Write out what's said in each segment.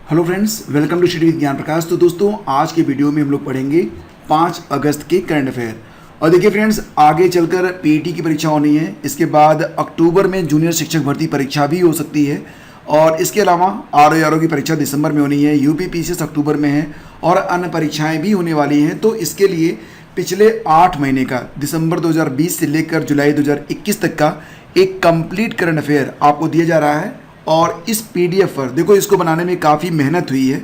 Hello friends, welcome to study with Gyan Prakash. तो दोस्तों, आज के वीडियो में हम लोग पढ़ेंगे 5 अगस्त के करंट अफेयर। और देखिए फ्रेंड्स, आगे चलकर पीईटी की परीक्षा होनी है। इसके बाद अक्टूबर में जूनियर शिक्षक भर्ती परीक्षा भी हो सकती है। और इसके अलावा आरओ की परीक्षा दिसंबर में होनी है, यूपीपीसीएस अक्टूबर में है और अन्य परीक्षाएँ भी होने वाली हैं। तो इसके लिए पिछले 8 महीने का दिसंबर 2020 से लेकर जुलाई 2021 तक का एक कंप्लीट करंट अफेयर आपको दिया जा रहा है। और इस पीडीएफ पर देखो, इसको बनाने में काफ़ी मेहनत हुई है,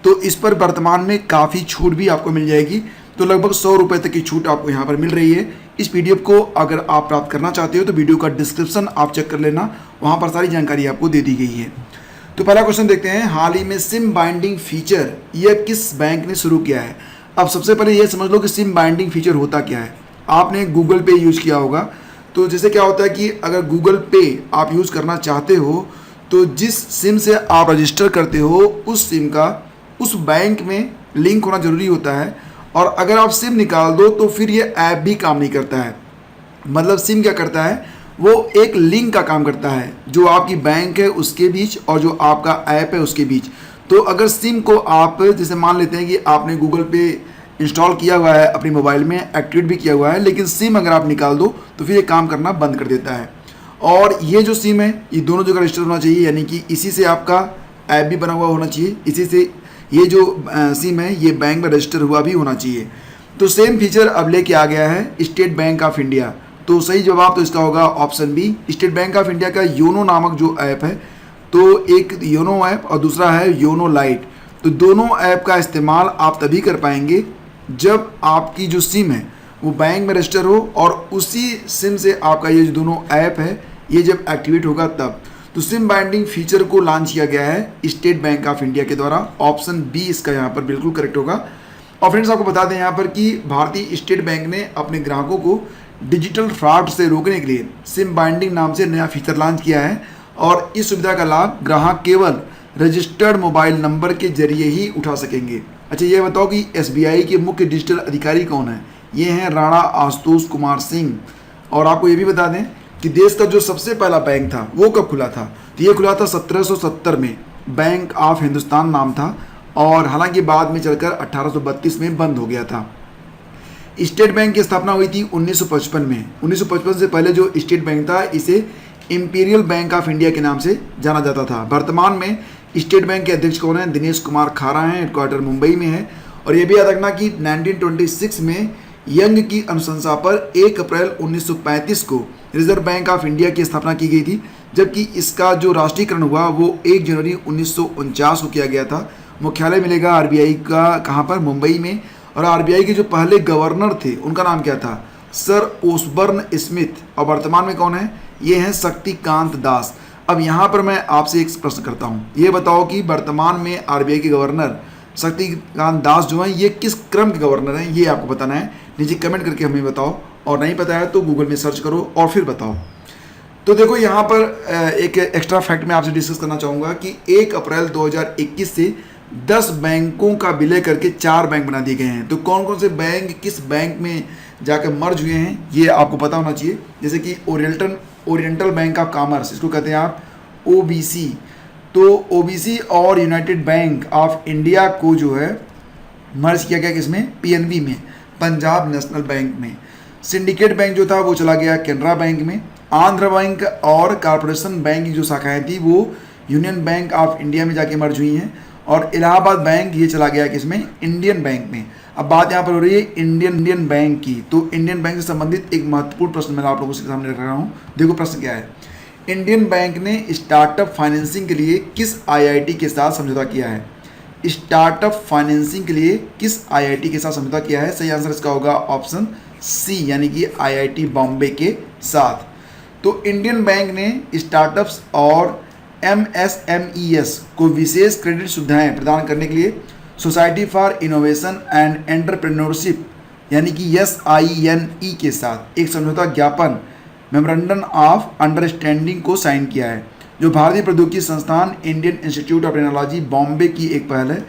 तो इस पर वर्तमान में काफ़ी छूट भी आपको मिल जाएगी। तो लगभग 100 रुपये तक की छूट आपको यहाँ पर मिल रही है। इस पीडीएफ को अगर आप प्राप्त करना चाहते हो तो वीडियो का डिस्क्रिप्शन आप चेक कर लेना, वहाँ पर सारी जानकारी आपको दे दी गई है। तो पहला क्वेश्चन देखते हैं, हाल ही में सिम बाइंडिंग फीचर यह किस बैंक ने शुरू किया है। अब सबसे पहले ये समझ लो कि सिम बाइंडिंग फीचर होता क्या है। आपने गूगल पे यूज़ किया होगा, तो जैसे क्या होता है कि अगर गूगल पे आप यूज़ करना चाहते हो तो जिस सिम से आप रजिस्टर करते हो उस सिम का उस बैंक में लिंक होना ज़रूरी होता है। और अगर आप सिम निकाल दो तो फिर ये ऐप भी काम नहीं करता है। मतलब सिम क्या करता है, वो एक लिंक का काम करता है जो आपकी बैंक है उसके बीच और जो आपका ऐप है उसके बीच। तो अगर सिम को आप जैसे मान लेते हैं कि आपने गूगल पे इंस्टॉल किया हुआ है, अपने मोबाइल में एक्टिवेट भी किया हुआ है, लेकिन सिम अगर आप निकाल दो तो फिर ये काम करना बंद कर देता है। और ये जो सिम है ये दोनों जगह रजिस्टर होना चाहिए, यानी कि इसी से आपका ऐप भी बना हुआ होना चाहिए, इसी से ये जो सिम है ये बैंक में रजिस्टर हुआ भी होना चाहिए। तो सेम फीचर अब लेके आ गया है स्टेट बैंक ऑफ इंडिया। तो सही जवाब तो इसका होगा option B. State Bank of India का योनो नामक जो ऐप है, तो एक योनो ऐप और दूसरा है योनो लाइट। तो दोनों ऐप का इस्तेमाल आप तभी कर पाएंगे जब आपकी जो सिम है वो बैंक में रजिस्टर हो और उसी सिम से आपका ये जो दोनों ऐप है ये जब एक्टिवेट होगा तब। तो सिम बाइंडिंग फीचर को लॉन्च किया गया है स्टेट बैंक ऑफ इंडिया के द्वारा। ऑप्शन बी इसका यहाँ पर बिल्कुल करेक्ट होगा। और फ्रेंड्स, आपको बता दें यहाँ पर कि भारतीय स्टेट बैंक ने अपने ग्राहकों को डिजिटल फ्रॉड से रोकने के लिए सिम बाइंडिंग नाम से नया फीचर लॉन्च किया है। और इस सुविधा का लाभ ग्राहक केवल रजिस्टर्ड मोबाइल नंबर के जरिए ही उठा सकेंगे। अच्छा, ये बताओ कि एसबीआई के मुख्य डिजिटल अधिकारी कौन है। ये हैं राणा आशुतोष कुमार सिंह। और आपको ये भी बता दें कि देश का जो सबसे पहला बैंक था वो कब खुला था, तो ये खुला था 1770 में, बैंक ऑफ हिंदुस्तान नाम था। और हालांकि बाद में चलकर 1832 में बंद हो गया था। स्टेट बैंक की स्थापना हुई थी 1955 में। 1955 से पहले जो स्टेट बैंक था इसे इंपीरियल बैंक ऑफ इंडिया के नाम से जाना जाता था। वर्तमान में स्टेट बैंक के अध्यक्ष कौन है, दिनेश कुमार खारा हैं, हेडक्वार्टर मुंबई में है। और ये भी याद रखना कि 1926 में यंग की अनुशंसा पर 1 अप्रैल 1935 को रिजर्व बैंक ऑफ इंडिया की स्थापना की गई थी, जबकि इसका जो राष्ट्रीयकरण हुआ वो 1 जनवरी 1949 को किया गया था। मुख्यालय मिलेगा आरबीआई का कहाँ पर, मुंबई में। और आरबीआई के जो पहले गवर्नर थे उनका नाम क्या था, सर ओसबर्न स्मिथ। और वर्तमान में कौन है, ये हैं शक्तिकांत दास। अब यहाँ पर मैं आपसे एक प्रश्न करता हूँ, ये बताओ कि वर्तमान में आरबीआई के गवर्नर शक्तिकांत दास जो हैं ये किस क्रम के गवर्नर हैं, ये आपको बताना है। नीचे कमेंट करके हमें बताओ, और नहीं पता है तो गूगल में सर्च करो और फिर बताओ। तो देखो, यहाँ पर एक एक्स्ट्रा फैक्ट मैं आपसे डिस्कस करना चाहूँगा कि 1 अप्रैल 2021 से 10 बैंकों का विलय करके 4 बैंक बना दिए गए हैं। तो कौन कौन से बैंक किस बैंक में जाकर मर्ज हुए हैं ये आपको पता होना चाहिए। जैसे कि ओरिएंटल बैंक ऑफ कॉमर्स, इसको कहते हैं आप ओबीसी। तो ओबीसी और यूनाइटेड बैंक ऑफ इंडिया को जो है मर्ज किया गया किसमें, पीएनबी में, पंजाब नेशनल बैंक में। सिंडिकेट बैंक जो था वो चला गया कैनरा बैंक में। आंध्र बैंक और कॉर्पोरेशन बैंक की जो शाखाएं थी वो यूनियन बैंक ऑफ इंडिया में जाके मर्ज हुई हैं। और इलाहाबाद बैंक ये चला गया किसमें, इंडियन बैंक में। अब बात यहाँ पर हो रही है इंडियन बैंक की। तो इंडियन बैंक से संबंधित एक महत्वपूर्ण प्रश्न मैं आप लोगों के सामने रख रहा हूँ। देखो प्रश्न क्या है, इंडियन बैंक ने स्टार्टअप फाइनेंसिंग के लिए किस आईआईटी के साथ समझौता किया है। स्टार्टअप फाइनेंसिंग के लिए किस आईआईटी के साथ समझौता किया है। सही आंसर इसका होगा ऑप्शन सी, यानी कि आईआईटी बॉम्बे के साथ। तो इंडियन बैंक ने स्टार्टअप्स और एमएसएमईएस को विशेष क्रेडिट सुविधाएं प्रदान करने के लिए society for innovation and entrepreneurship यानी कि SINE के साथ एक समझौता ज्ञापन मेमोरेंडम ऑफ अंडरस्टैंडिंग को साइन किया है, जो भारतीय प्रौद्योगिकी संस्थान Indian institute of technology Bombay की एक पहल है।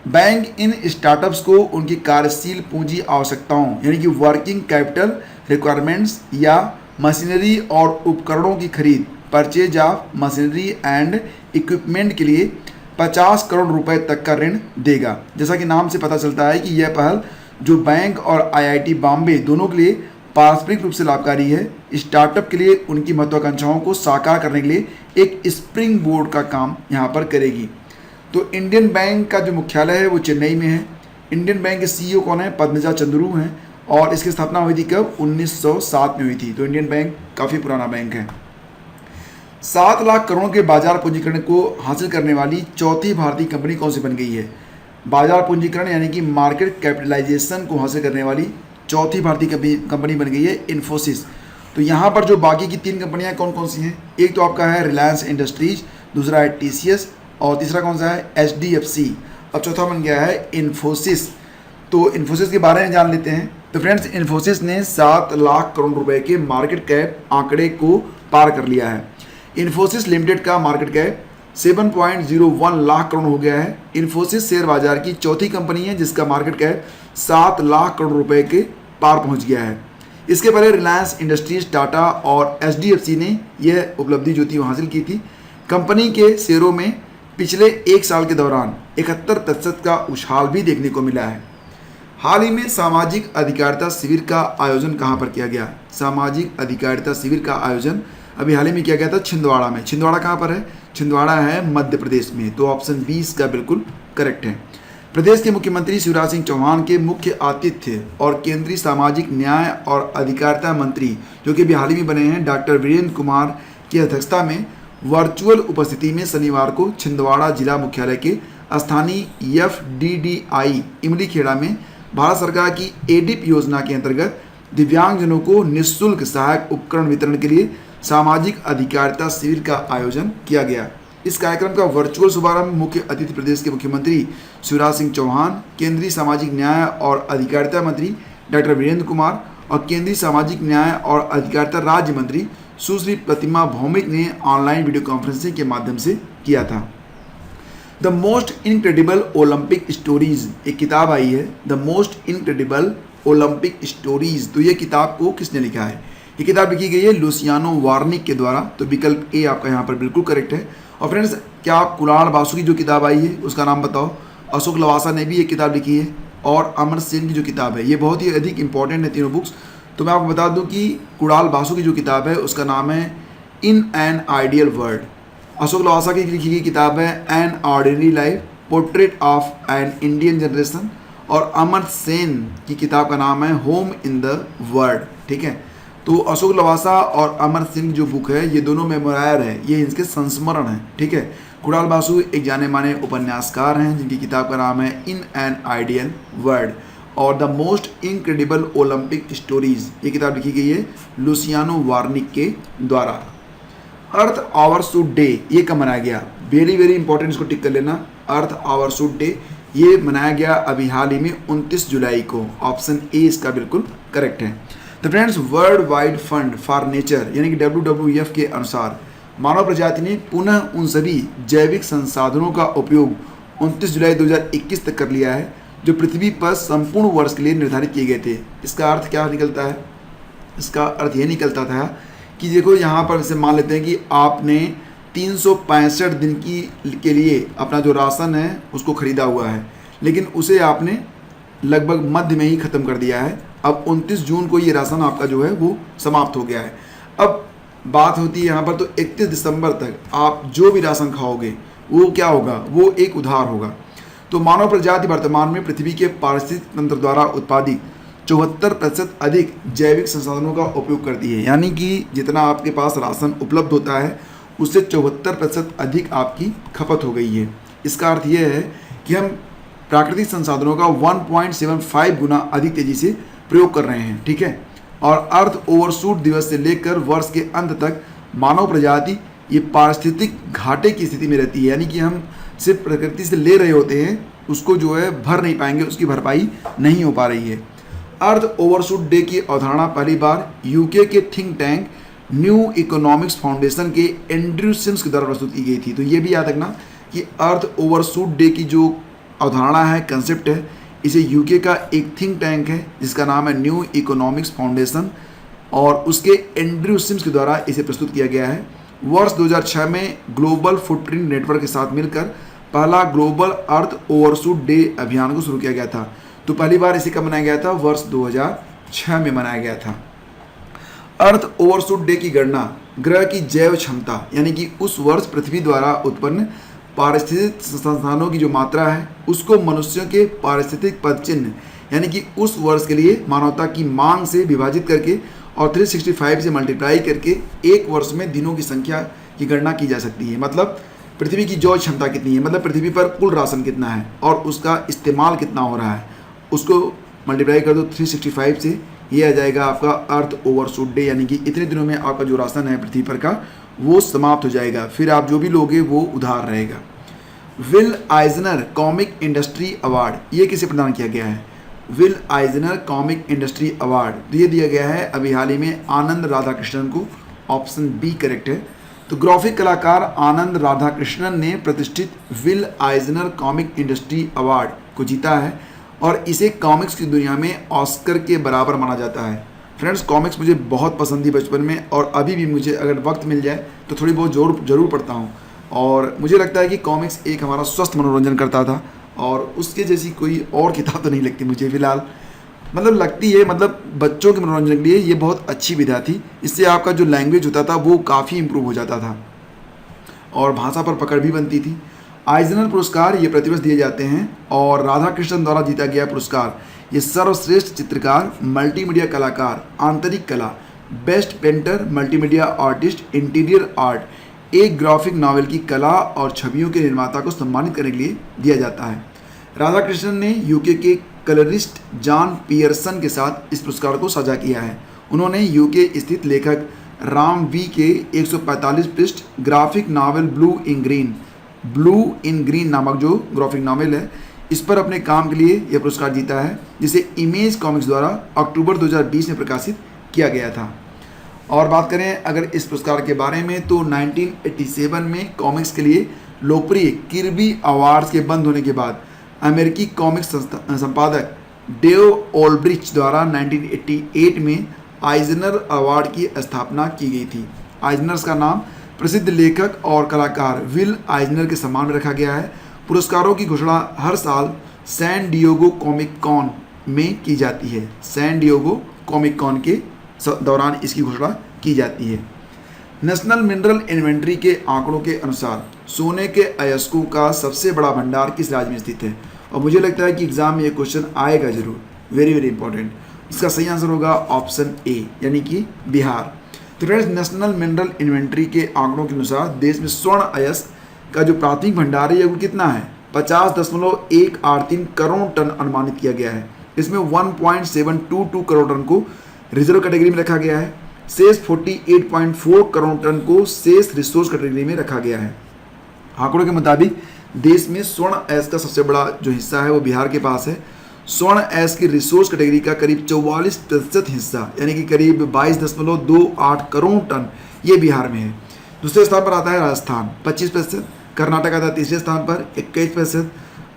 बैंक इन स्टार्टअप्स को उनकी कार्यशील पूंजी आवश्यकताओं यानी कि वर्किंग कैपिटल रिक्वायरमेंट्स या मशीनरी और उपकरणों की खरीद, purchase of machinery and equipment के लिए 50 करोड़ रुपए तक का ऋण देगा। जैसा कि नाम से पता चलता है कि यह पहल जो बैंक और आईआईटी बॉम्बे दोनों के लिए पारस्परिक रूप से लाभकारी है, स्टार्टअप के लिए उनकी महत्वाकांक्षाओं को साकार करने के लिए एक स्प्रिंग बोर्ड का काम यहाँ पर करेगी। तो इंडियन बैंक का जो मुख्यालय है वो चेन्नई में है। इंडियन बैंक के सीईओ कौन है? पद्मजा चंद्रू हैं, और इसकी स्थापना हुई थी कब? 1907 में हुई थी। तो इंडियन बैंक काफ़ी पुराना बैंक है। 7 लाख करोड़ के बाजार पूंजीकरण को हासिल करने वाली चौथी भारतीय कंपनी कौन सी बन गई है? बाजार पूंजीकरण यानी कि मार्केट कैपिटलाइजेशन को हासिल करने वाली चौथी भारतीय कंपनी बन गई है इन्फोसिस। तो यहाँ पर जो बाकी की 3 कंपनियाँ कौन कौन सी हैं? एक तो आपका है रिलायंस इंडस्ट्रीज, दूसरा है टीसीएस, और तीसरा कौन सा है? एचडीएफसी, और चौथा बन गया है इन्फोसिस। तो इन्फोसिस के बारे में जान लेते हैं। तो फ्रेंड्स, इन्फोसिस ने 7 लाख करोड़ रुपए के मार्केट कैप आंकड़े को पार कर लिया है। इन्फोसिस लिमिटेड का मार्केट कैप 7.01 लाख करोड़ हो गया है। इन्फोसिस शेयर बाजार की चौथी कंपनी है जिसका मार्केट कैप 7 लाख करोड़ रुपए के पार पहुंच गया है। इसके पहले रिलायंस इंडस्ट्रीज, टाटा और एचडीएफसी ने यह उपलब्धि जो थी वो हासिल की थी। कंपनी के शेयरों में पिछले 1 साल के दौरान 71% का उछाल भी देखने को मिला है। हाल ही में सामाजिक अधिकारिता शिविर का आयोजन कहाँ पर किया गया? सामाजिक अधिकारिता शिविर का आयोजन अभी हाल ही में किया गया था छिंदवाड़ा में। छिंदवाड़ा कहाँ पर है? छिंदवाड़ा है मध्य प्रदेश में। तो ऑप्शन 20 का बिल्कुल करेक्ट है। प्रदेश के मुख्यमंत्री शिवराज सिंह चौहान के मुख्य आतिथ्य और केंद्रीय सामाजिक न्याय और अधिकारिता मंत्री जो कि अभी हाल ही में बने हैं डॉक्टर वीरेंद्र कुमार की अध्यक्षता में वर्चुअल उपस्थिति में शनिवार को छिंदवाड़ा जिला मुख्यालय के स्थानीय एफडीडीआई इमली खेड़ा में भारत सरकार की एडिप योजना के अंतर्गत दिव्यांगजनों को निःशुल्क सहायक उपकरण वितरण के लिए सामाजिक अधिकारिता शिविर का आयोजन किया गया। इस कार्यक्रम का वर्चुअल शुभारंभ मुख्य अतिथि प्रदेश के मुख्यमंत्री शिवराज सिंह चौहान, केंद्रीय सामाजिक न्याय और अधिकारिता मंत्री डॉक्टर वीरेंद्र कुमार और केंद्रीय सामाजिक न्याय और अधिकारिता राज्य मंत्री सुश्री प्रतिमा भौमिक ने ऑनलाइन वीडियो कॉन्फ्रेंसिंग के माध्यम से किया था। The most incredible Olympic stories एक किताब आई है, the most incredible Olympic stories. तो ये किताब को किसने लिखा है? ये किताब लिखी गई है लुसियानो वार्निक के द्वारा। तो विकल्प ए आपका यहाँ पर बिल्कुल करेक्ट है। और फ्रेंड्स, क्या आप कुणाल बासु की जो किताब आई है उसका नाम बताओ? अशोक लवासा ने भी एक किताब लिखी है, और अमर सेन की जो किताब है, ये बहुत ही अधिक इंपॉर्टेंट है तीनों बुक्स। तो मैं आपको बता दूं कि कुणाल बासु की जो किताब है उसका नाम है in an ideal world. Ashok Lavasa की लिखी गई किताब है an ordinary life, portrait of an Indian generation, और अमर सेन की किताब का नाम है होम इन द वर्ल्ड। ठीक है, तो अशोक लवासा और अमर सिंह जो बुक है ये दोनों मेमोरायर है, ये इनके संस्मरण है। ठीक है, कुणाल बासु एक जाने माने उपन्यासकार हैं जिनकी किताब का नाम है इन एन आइडियल वर्ल्ड, और the most incredible Olympic stories ये किताब लिखी गई है लुसियानो वार्निक के द्वारा। अर्थ ओवरशूट डे ये कब मनाया गया? वेरी वेरी इंपॉर्टेंट, इसको टिक कर लेना। अर्थ ओवरशूट डे ये मनाया गया अभी हाल ही में 29 जुलाई को। ऑप्शन ए इसका बिल्कुल करेक्ट है। तो friends, world wide fund for nature यानी कि WWF के अनुसार मानव प्रजाति ने पुनः उन सभी जैविक संसाधनों का उपयोग 29 जुलाई 2021 तक कर लिया है जो पृथ्वी पर संपूर्ण वर्ष के लिए निर्धारित किए गए थे। इसका अर्थ क्या निकलता है? इसका अर्थ ये निकलता था कि देखो यहाँ पर जैसे मान लेते हैं कि आपने 365 दिन के लिए अपना जो राशन है उसको खरीदा हुआ है, लेकिन उसे आपने लगभग मध्य में ही ख़त्म कर दिया है। अब 29 जून को ये राशन आपका जो है वो समाप्त हो गया है। अब बात होती है यहाँ पर, तो 31 दिसंबर तक आप जो भी राशन खाओगे वो क्या होगा? वो एक उधार होगा। तो मानव प्रजाति वर्तमान में पृथ्वी के पारिस्थितिक तंत्र द्वारा उत्पादित 74% अधिक जैविक संसाधनों का उपयोग करती है, यानी कि जितना आपके पास राशन उपलब्ध होता है उससे 74% अधिक आपकी खपत हो गई है। इसका अर्थ यह है कि हम प्राकृतिक संसाधनों का 1.75 गुना अधिक तेजी से प्रयोग कर रहे हैं। ठीक है, और अर्थ ओवरशूट दिवस से लेकर वर्ष के अंत तक मानव प्रजाति ये पारिस्थितिक घाटे की स्थिति में रहती है, यानी कि हम सिर्फ प्रकृति से ले रहे होते हैं, उसको जो है भर नहीं पाएंगे, उसकी भरपाई नहीं हो पा रही है। अर्थ ओवरशूट डे की अवधारणा पहली बार यूके के think tank new economics foundation के एंड्रयू सिम्स के द्वारा प्रस्तुत की गई थी। तो ये भी याद रखना कि अर्थ ओवरशूट डे की जो अवधारणा है, कंसेप्ट है, इसे यूके का एक थिंक टैंक है जिसका नाम है न्यू इकोनॉमिक्स फाउंडेशन, और उसके एंड्रयू सिम्स के द्वारा इसे प्रस्तुत किया गया है। वर्ष 2006 में ग्लोबल फुटप्रिंट नेटवर्क के साथ मिलकर पहला ग्लोबल अर्थ ओवरशूट डे अभियान को शुरू किया गया था। तो पहली बार इसे कब मनाया गया था? वर्ष 2006 में मनाया गया था। अर्थ ओवरशूट डे की गणना ग्रह की जैव क्षमता यानी कि उस वर्ष पृथ्वी द्वारा उत्पन्न पारिस्थितिक संसाधनों की जो मात्रा है उसको मनुष्यों के पारिस्थितिक पदचिन्ह यानी कि उस वर्ष के लिए मानवता की मांग से विभाजित करके और 365 से मल्टीप्लाई करके एक वर्ष में दिनों की संख्या की गणना की जा सकती है। मतलब पृथ्वी की जैव क्षमता कितनी है, मतलब पृथ्वी पर कुल राशन कितना है और उसका इस्तेमाल कितना हो रहा है, उसको मल्टीप्लाई कर दो 365 से, ये आ जाएगा आपका अर्थ ओवरशूट डे। यानी कि इतने दिनों में आपका जो राशन है पृथ्वी पर का वो समाप्त हो जाएगा, फिर आप जो भी लोगे वो उधार रहेगा। विल आइजनर कॉमिक इंडस्ट्री अवार्ड ये किसे प्रदान किया गया है? विल आइजनर कॉमिक इंडस्ट्री अवार्ड ये दिया गया है अभी हाल ही में आनंद राधाकृष्णन को। ऑप्शन बी करेक्ट है। तो ग्राफिक कलाकार आनंद राधाकृष्णन ने प्रतिष्ठित विल आइजनर कॉमिक इंडस्ट्री अवार्ड को जीता है और इसे कॉमिक्स की दुनिया में ऑस्कर के बराबर माना जाता है। फ्रेंड्स, कॉमिक्स मुझे बहुत पसंद थी बचपन में और अभी भी मुझे अगर वक्त मिल जाए तो थोड़ी बहुत जरूर पढ़ता हूँ और मुझे लगता है कि कॉमिक्स एक हमारा स्वस्थ मनोरंजन करता था और उसके जैसी कोई और किताब तो नहीं लगती मुझे फिलहाल, मतलब लगती है, मतलब बच्चों के मनोरंजन के लिए ये बहुत अच्छी विधा थी। इससे आपका जो लैंग्वेज होता था वो काफ़ी इम्प्रूव हो जाता था और भाषा पर पकड़ भी बनती थी। आइजनर पुरस्कार ये प्रतिवर्ष दिए जाते हैं और राधाकृष्णन द्वारा जीता गया पुरस्कार ये सर्वश्रेष्ठ चित्रकार, मल्टीमीडिया कलाकार, आंतरिक कला, best painter, multimedia artist, interior art, एक ग्राफिक नॉवेल की कला और छवियों के निर्माता को सम्मानित करने के लिए दिया जाता है। राधाकृष्णन ने यूके के कलरिस्ट जॉन पियर्सन के साथ इस पुरस्कार को साझा किया है। उन्होंने यूके स्थित लेखक राम वी के 145 पृष्ठ graphic novel blue in green नामक जो ग्राफिक नावल है इस पर अपने काम के लिए यह पुरस्कार जीता है, जिसे इमेज कॉमिक्स द्वारा अक्टूबर 2020 में प्रकाशित किया गया था। और बात करें अगर इस पुरस्कार के बारे में तो 1987 में कॉमिक्स के लिए लोकप्रिय किर्बी अवार्ड्स के बंद होने के बाद अमेरिकी कॉमिक्स संपादक डेव ओल्ड्रिच द्वारा 1988 में आइजनर अवार्ड की स्थापना की गई थी। आइजनर्स का नाम प्रसिद्ध लेखक और कलाकार विल आइजनर के सम्मान में रखा गया है। पुरस्कारों की घोषणा हर साल सैन डिएगो कॉमिक कॉन में की जाती है। सैन डिएगो कॉमिक कॉन के दौरान इसकी घोषणा की जाती है। नेशनल मिनरल इन्वेंट्री के आंकड़ों के अनुसार सोने के अयस्कों का सबसे बड़ा भंडार किस राज्य में स्थित है? और मुझे लगता है कि एग्जाम में ये क्वेश्चन आएगा जरूर, वेरी इंपॉर्टेंट। इसका सही आंसर होगा ऑप्शन ए यानी कि बिहार। तो फ्रेंड्स, नेशनल मिनरल इन्वेंट्री के आंकड़ों के अनुसार देश में स्वर्ण अयस्क का जो प्राथमिक भंडार है वो कितना है? 50.183 करोड़ टन अनुमानित किया गया है। इसमें 1.722 करोड़ टन को रिजर्व कैटेगरी में रखा गया है। शेष 48.4 करोड़ टन को शेष रिसोर्स कैटेगरी में रखा गया है। आंकड़ों के मुताबिक देश में स्वर्ण अयस्क का सबसे बड़ा जो हिस्सा है वो बिहार के पास है। स्वर्ण अयस्क की रिसोर्स कैटेगरी का करीब 44% हिस्सा यानी कि करीब 22.28 करोड़ टन ये बिहार में है। दूसरे स्थान पर आता है राजस्थान 25%, कर्नाटक आता है तीसरे स्थान पर 21%,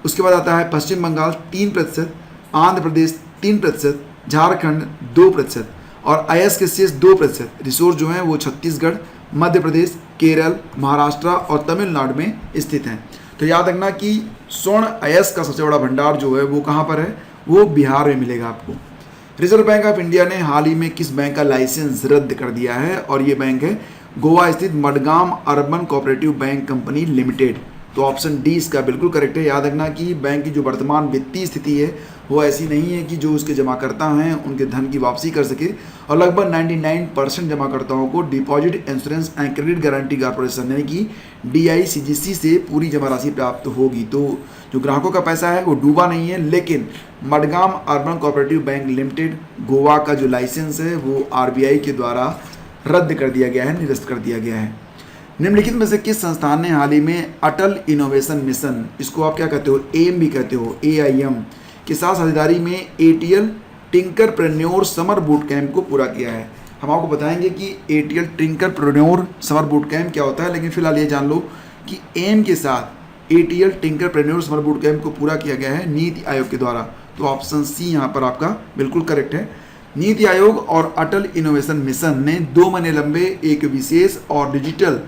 उसके बाद आता है पश्चिम बंगाल 3%, आंध्र प्रदेश 3%, झारखंड 2% और अयस्क के शेष 2% रिसोर्स जो हैं वो छत्तीसगढ़, मध्य प्रदेश, केरल, महाराष्ट्र और तमिलनाडु में स्थित हैं। तो याद रखना कि स्वर्ण अयस्क का सबसे बड़ा भंडार जो है वो कहाँ पर है? वो बिहार में मिलेगा आपको। रिजर्व बैंक ऑफ इंडिया ने हाल ही में किस बैंक का लाइसेंस रद्द कर दिया है? और ये बैंक है गोवा स्थित Madgaon urban cooperative bank company limited. तो ऑप्शन डी इसका बिल्कुल करेक्ट है। याद रखना कि बैंक की जो वर्तमान वित्तीय स्थिति है वो ऐसी नहीं है कि जो उसके जमाकर्ता हैं उनके धन की वापसी कर सके और लगभग 99% जमाकर्ताओं को deposit insurance and credit guarantee corporation यानी कि DICGC से पूरी जमा राशि प्राप्त होगी। तो जो ग्राहकों का पैसा है वो डूबा नहीं है, लेकिन Madgaon urban cooperative bank limited Goa का जो लाइसेंस है वो RBI के द्वारा रद्द कर दिया गया है, निरस्त कर दिया गया है। निम्नलिखित में से किस संस्थान ने हाल ही में अटल इनोवेशन मिशन, इसको आप क्या कहते हो, एम भी कहते हो, AIM के साथ साझेदारी में ATL tinkerpreneur summer boot camp को पूरा किया है? हम आपको बताएंगे कि ATL tinkerpreneur summer boot camp क्या होता है, लेकिन फिलहाल ये जान लो कि एम के साथ ATL tinkerpreneur summer boot camp को पूरा किया गया है नीति आयोग के द्वारा। तो ऑप्शन सी यहाँ पर आपका बिल्कुल करेक्ट है। नीति आयोग और अटल इनोवेशन मिशन ने 2 महीने लंबे एक विशेष और डिजिटल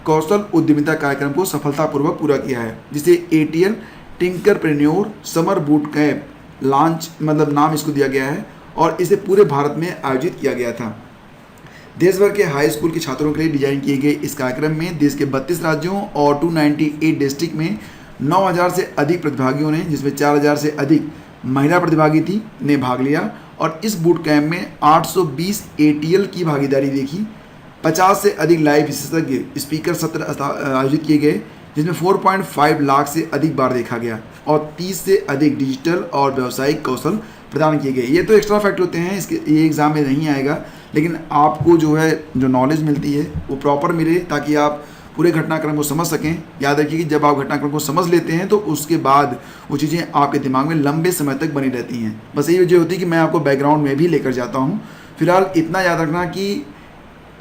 कौशल उद्यमिता कार्यक्रम को सफलतापूर्वक पूरा किया है, जिसे ATL tinkerpreneur summer boot camp launch मतलब नाम इसको दिया गया है और इसे पूरे भारत में आयोजित किया गया था। देश भर के हाई स्कूल के छात्रों के लिए डिजाइन किए गए इस कार्यक्रम में देश के 32 राज्यों और 298 डिस्ट्रिक्ट में 9000 से अधिक प्रतिभागियों ने, जिसमें 4000 से अधिक महिला प्रतिभागी थी, ने भाग लिया और इस बूट कैंप में 820 ATL की भागीदारी देखी। 50 से अधिक लाइव विशेषज्ञ स्पीकर सत्र आयोजित किए गए, जिसमें 4.5 लाख से अधिक बार देखा गया और 30 से अधिक डिजिटल और व्यावसायिक कौशल प्रदान किए गए। ये तो एक्स्ट्रा फैक्ट होते हैं, इसके ये एग्जाम में नहीं आएगा, लेकिन आपको जो नॉलेज मिलती है वो प्रॉपर मिले ताकि आप पूरे घटनाक्रम को समझ सकें। याद रखिए कि जब आप घटनाक्रम को समझ लेते हैं तो उसके बाद वो चीज़ें आपके दिमाग में लंबे समय तक बनी रहती हैं। बस यही वजह होती है कि मैं आपको बैकग्राउंड में भी लेकर जाता हूँ। फिलहाल इतना याद रखना कि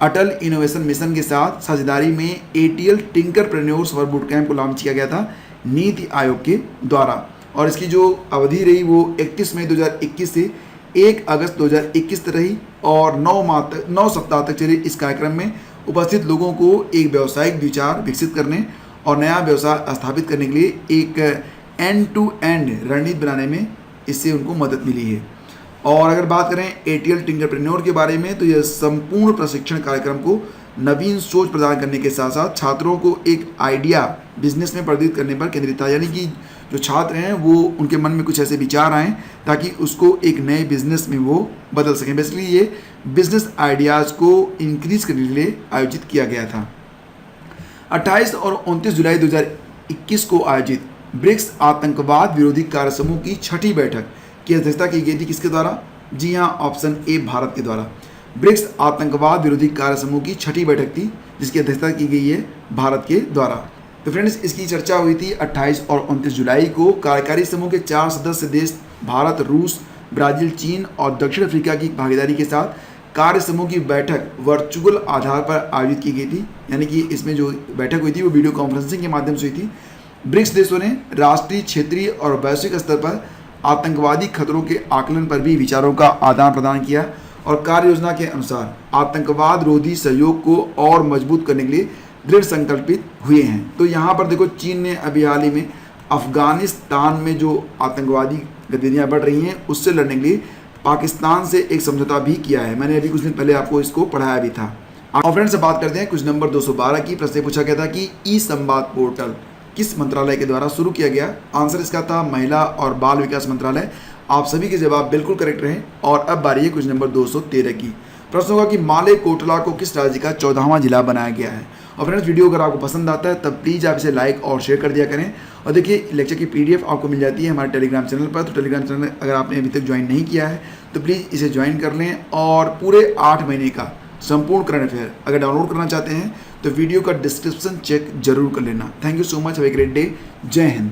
अटल इनोवेशन मिशन के साथ साझेदारी में ATL tinkerpreneur summer boot camp को लॉन्च किया गया था नीति आयोग के द्वारा और इसकी जो अवधि रही वो 31 मई 2021 से 1 अगस्त 2021 तक रही और 9 सप्ताह तक चले। इस कार्यक्रम में उपस्थित लोगों को एक व्यावसायिक विचार विकसित करने और नया व्यवसाय स्थापित करने के लिए एक एंड टू एंड रणनीति बनाने में इससे उनको मदद मिली है। और अगर बात करें ATL टिंकरप्रेन्योर के बारे में तो यह संपूर्ण प्रशिक्षण कार्यक्रम को नवीन सोच प्रदान करने के साथ साथ छात्रों को एक आइडिया बिजनेस में प्रदर्शित करने पर केंद्रित था, यानी कि जो छात्र हैं वो उनके मन में कुछ ऐसे विचार आएँ ताकि उसको एक नए बिजनेस में वो बदल सकें। बेसिकली ये बिजनेस आइडियाज़ को इंक्रीज करने के लिए आयोजित किया गया था। 28 और 29 जुलाई 2021 को आयोजित ब्रिक्स आतंकवाद विरोधी कार्य समूह की 6ठी बैठक की अध्यक्षता की गई थी। किसके द्वारा? जी हाँ, ऑप्शन ए, भारत के द्वारा। ब्रिक्स आतंकवाद विरोधी कार्य समूह की 6ठी बैठक थी जिसकी अध्यक्षता की गई है भारत के द्वारा। तो फ्रेंड्स, इसकी चर्चा हुई थी 28 और 29 जुलाई को। कार्यकारी समूह के 4 सदस्य देश भारत, रूस, ब्राज़ील, चीन और दक्षिण अफ्रीका की भागीदारी के साथ कार्य समूह की बैठक वर्चुअल आधार पर आयोजित की गई थी, यानी कि इसमें जो बैठक हुई थी वो वीडियो कॉन्फ्रेंसिंग के माध्यम से हुई थी। ब्रिक्स देशों ने राष्ट्रीय, क्षेत्रीय और वैश्विक स्तर पर आतंकवादी खतरों के आकलन पर भी विचारों का आदान प्रदान किया और कार्य योजना के अनुसार आतंकवाद रोधी सहयोग को और मजबूत करने के लिए दृढ़ संकल्पित हुए हैं। तो यहाँ पर देखो, चीन ने अभी हाल ही में अफगानिस्तान में जो आतंकवादी गतिविधियाँ बढ़ रही हैं उससे लड़ने के लिए पाकिस्तान से एक समझौता भी किया है। मैंने अभी कुछ दिन पहले आपको इसको पढ़ाया भी था। और फ्रेंड्स, से बात करते हैं कुछ नंबर 212 की। प्रश्न पूछा गया था कि ई-संवाद पोर्टल किस मंत्रालय के द्वारा शुरू किया गया? आंसर इसका था महिला और बाल विकास मंत्रालय। आप सभी के जवाब बिल्कुल करेक्ट रहे। और अब बारी है कुछ नंबर 213 की। प्रश्न होगा कि माले कोटला को किस राज्य का 14वां जिला बनाया गया है? और फ्रेंड्स, वीडियो अगर आपको पसंद आता है तब प्लीज़ आप इसे लाइक और शेयर कर दिया करें। और देखिए, लेक्चर की PDF आपको मिल जाती है हमारे टेलीग्राम चैनल पर। तो टेलीग्राम चैनल अगर आपने अभी तक ज्वाइन नहीं किया है तो प्लीज़ इसे ज्वाइन कर लें और पूरे 8 महीने का संपूर्ण करंट अफेयर अगर डाउनलोड करना चाहते हैं तो वीडियो का डिस्क्रिप्शन चेक जरूर कर लेना। Thank you so much. Have a great day. जय हिंद।